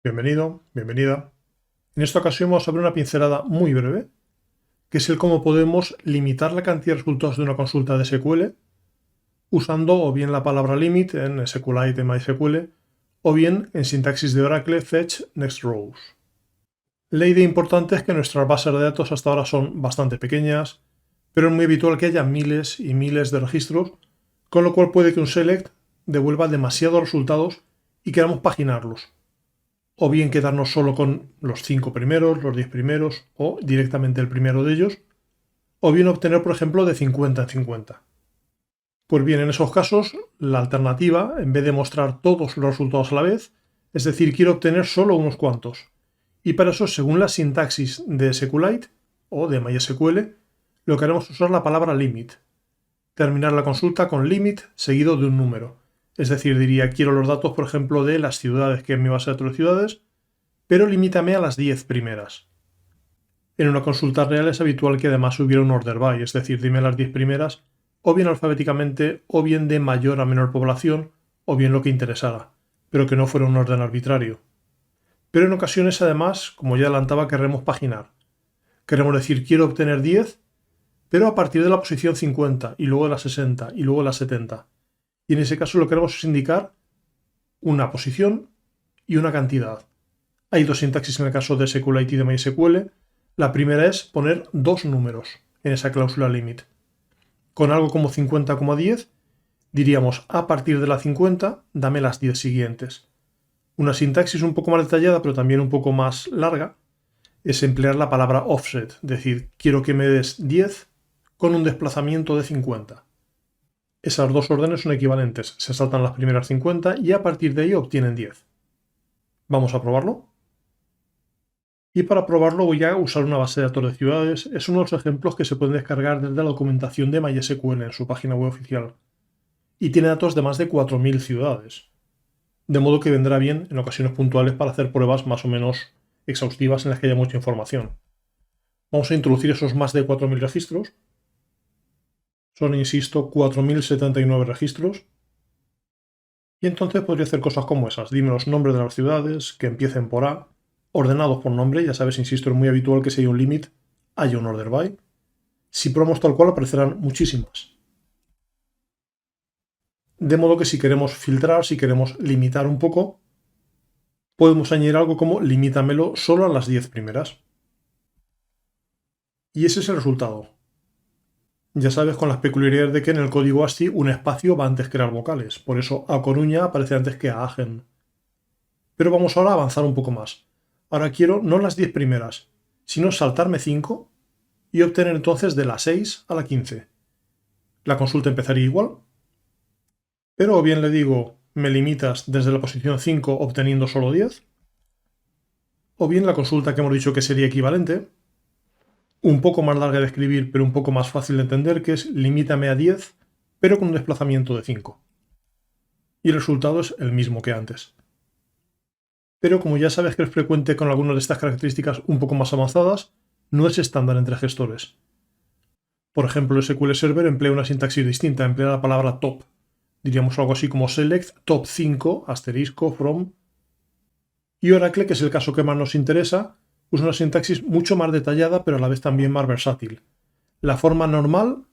Bienvenido, bienvenida. En esta ocasión vamos a ver una pincelada muy breve, que es el cómo podemos limitar la cantidad de resultados de una consulta de SQL usando o bien la palabra limit en SQLite en MySQL o bien en sintaxis de Oracle fetch next rows. La idea importante es que nuestras bases de datos hasta ahora son bastante pequeñas, pero es muy habitual que haya miles y miles de registros, con lo cual puede que un select devuelva demasiados resultados y queramos paginarlos. O bien quedarnos solo con los 5 primeros, los 10 primeros o directamente el primero de ellos, o bien obtener, por ejemplo, de 50 en 50. Pues bien, en esos casos, la alternativa, en vez de mostrar todos los resultados a la vez, es decir, quiero obtener solo unos cuantos. Y para eso, según la sintaxis de SQLite o de MySQL, lo que haremos es usar la palabra limit. Terminar la consulta con limit seguido de un número. Es decir, diría, quiero los datos, por ejemplo, de las ciudades, que es mi base de datos de ciudades, pero limítame a las 10 primeras. En una consulta real es habitual que además hubiera un order by, es decir, dime las 10 primeras, o bien alfabéticamente, o bien de mayor a menor población, o bien lo que interesara, pero que no fuera un orden arbitrario. Pero en ocasiones, además, como ya adelantaba, querremos paginar. Queremos decir, quiero obtener 10, pero a partir de la posición 50, y luego de la 60, y luego de la 70. Y en ese caso lo que queremos es indicar una posición y una cantidad. Hay dos sintaxis en el caso de SQLite y de MySQL. La primera es poner dos números en esa cláusula limit. Con algo como 50,10 diríamos a partir de la 50 dame las 10 siguientes. Una sintaxis un poco más detallada pero también un poco más larga es emplear la palabra offset, es decir, quiero que me des 10 con un desplazamiento de 50. Esas dos órdenes son equivalentes, se saltan las primeras 50 y a partir de ahí obtienen 10. Vamos a probarlo. Y para probarlo voy a usar una base de datos de ciudades. Es uno de los ejemplos que se pueden descargar desde la documentación de MySQL en su página web oficial. Y tiene datos de más de 4.000 ciudades. De modo que vendrá bien en ocasiones puntuales para hacer pruebas más o menos exhaustivas en las que haya mucha información. Vamos a introducir esos más de 4.000 registros. Son, insisto, 4.079 registros. Y entonces podría hacer cosas como esas. Dime los nombres de las ciudades, que empiecen por A, ordenados por nombre. Ya sabes, insisto, es muy habitual que si hay un limit, haya un order by. Si probamos tal cual, aparecerán muchísimas. De modo que si queremos filtrar, si queremos limitar un poco, podemos añadir algo como limítamelo solo a las 10 primeras. Y ese es el resultado. Ya sabes, con las peculiaridades de que en el código ASCII un espacio va antes que las vocales. Por eso A Coruña aparece antes que A Agen. Pero vamos ahora a avanzar un poco más. Ahora quiero no las 10 primeras, sino saltarme 5 y obtener entonces de la 6 a la 15. La consulta empezaría igual, pero o bien le digo, me limitas desde la posición 5 obteniendo solo 10, o bien la consulta que hemos dicho que sería equivalente, un poco más larga de escribir pero un poco más fácil de entender, que es limítame a 10 pero con un desplazamiento de 5. Y el resultado es el mismo que antes. Pero como ya sabes que es frecuente con algunas de estas características un poco más avanzadas, no es estándar entre gestores. Por ejemplo, SQL Server emplea una sintaxis distinta, emplea la palabra top. Diríamos algo así como select top 5 asterisco from. Y Oracle, que es el caso que más nos interesa, usa una sintaxis mucho más detallada pero a la vez también más versátil. La forma normal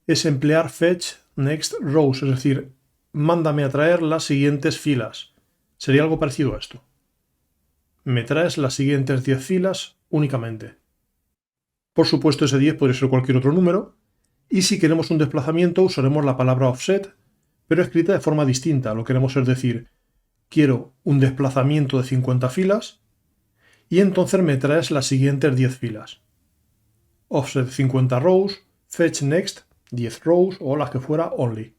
es emplear fetch next rows, es decir, mándame a traer las siguientes filas. Sería algo parecido a esto. Me traes las siguientes 10 filas únicamente. Por supuesto, ese 10 podría ser cualquier otro número, y si queremos un desplazamiento usaremos la palabra offset, pero escrita de forma distinta. Lo queremos es decir, quiero un desplazamiento de 50 filas, y entonces me traes las siguientes 10 filas. Offset 50 rows, fetch next 10 rows o las que fuera only.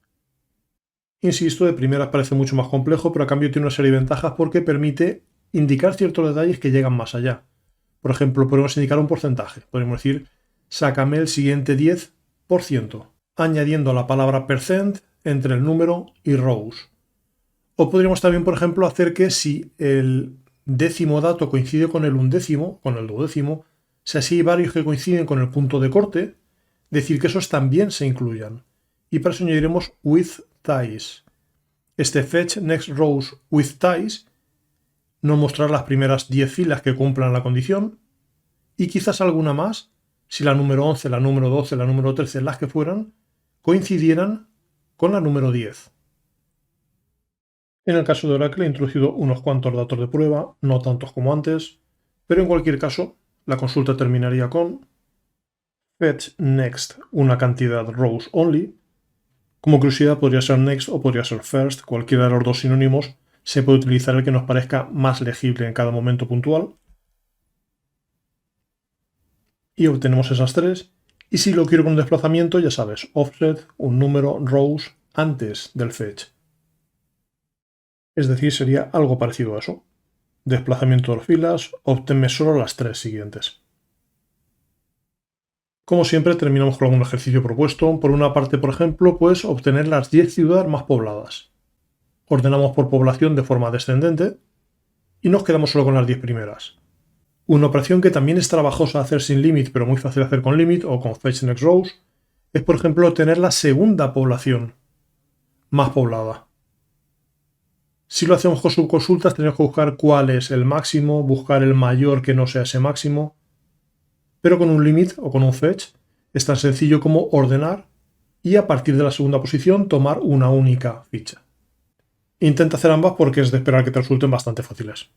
Insisto, de primeras parece mucho más complejo, pero a cambio tiene una serie de ventajas porque permite indicar ciertos detalles que llegan más allá. Por ejemplo, podemos indicar un porcentaje. Podemos decir, sácame el siguiente 10%, añadiendo la palabra percent entre el número y rows. O podríamos también, por ejemplo, hacer que si el décimo dato coincide con el undécimo, con el duodécimo, si así hay varios que coinciden con el punto de corte, decir que esos también se incluyan. Y para eso añadiremos with ties. Este fetch next rows with ties no mostrar las primeras 10 filas que cumplan la condición y quizás alguna más si la número 11, la número 12, la número 13, las que fueran, coincidieran con la número 10. En el caso de Oracle he introducido unos cuantos datos de prueba, no tantos como antes, pero en cualquier caso la consulta terminaría con fetch next una cantidad rows only. Como curiosidad podría ser next o podría ser first, cualquiera de los dos sinónimos. Se puede utilizar el que nos parezca más legible en cada momento puntual. Y obtenemos esas tres. Y si lo quiero con un desplazamiento, ya sabes, offset, un número, rows, antes del fetch. Es decir, sería algo parecido a eso. Desplazamiento de las filas, obténme solo las tres siguientes. Como siempre, terminamos con algún ejercicio propuesto. Por una parte, por ejemplo, pues obtener las 10 ciudades más pobladas. Ordenamos por población de forma descendente y nos quedamos solo con las 10 primeras. Una operación que también es trabajosa hacer sin limit, pero muy fácil de hacer con limit o con fetch next rows, es por ejemplo obtener la segunda población más poblada. Si lo hacemos con subconsultas, tenemos que buscar cuál es el máximo, buscar el mayor que no sea ese máximo. Pero con un limit o con un fetch es tan sencillo como ordenar y a partir de la segunda posición tomar una única ficha. Intenta hacer ambas porque es de esperar que te resulten bastante fáciles.